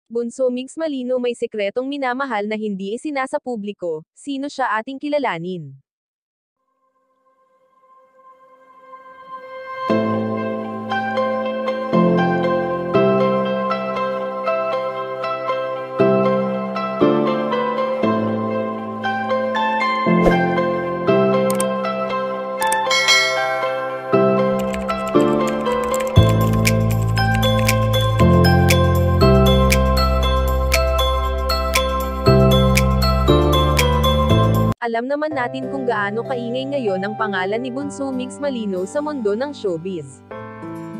Bunso Mix Malino may sekretong minamahal na hindi isinasa publiko, sino siya ating kilalanin. Alam naman natin kung gaano kaingay ngayon ang pangalan ni Bunso Mix Malino sa mundo ng showbiz.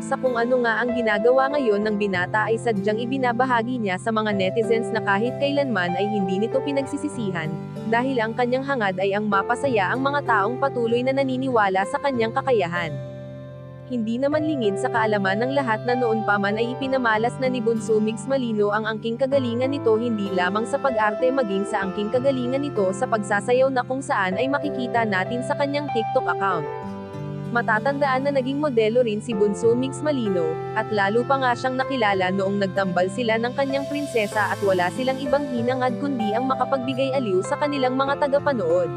Sa kung ano nga ang ginagawa ngayon ng binata ay sadyang ibinabahagi niya sa mga netizens na kahit kailanman ay hindi nito pinagsisisihan, dahil ang kanyang hangad ay ang mapasaya ang mga taong patuloy na naniniwala sa kanyang kakayahan. Hindi naman lingid sa kaalaman ng lahat na noon pa man ay ipinamalas na ni Bunso Mix Malino ang angking kagalingan nito hindi lamang sa pag-arte maging sa angking kagalingan nito sa pagsasayaw na kung saan ay makikita natin sa kanyang TikTok account. Matatandaan na naging modelo rin si Bunso Mix Malino, at lalo pa nga siyang nakilala noong nagtambal sila ng kanyang prinsesa at wala silang ibang hinangad kundi ang makapagbigay aliw sa kanilang mga tagapanood.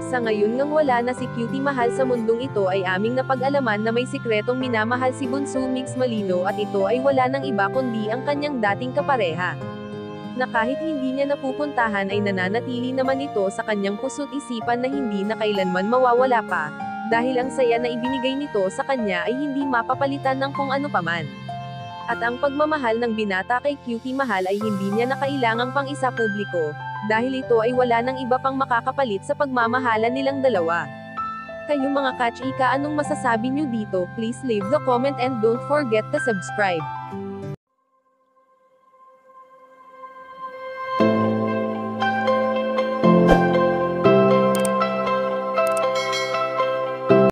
Sa ngayon ngang wala na si Cutie Mahal sa mundong ito ay aming napag-alaman na may sikretong minamahal si Bunso Mix Malino at ito ay wala ng iba kundi ang kanyang dating kapareha. Na kahit hindi niya napupuntahan ay nananatili naman ito sa kanyang puso't isipan na hindi na kailanman mawawala pa, dahil ang saya na ibinigay nito sa kanya ay hindi mapapalitan ng kung ano paman. At ang pagmamahal ng binata kay Cutie Mahal ay hindi niya na kailangang pang isa publiko, dahil ito ay wala ng iba pang makakapalit sa pagmamahalan nilang dalawa. Kayo mga ka-chika, anong masasabi nyo dito? Please leave the comment and don't forget to subscribe.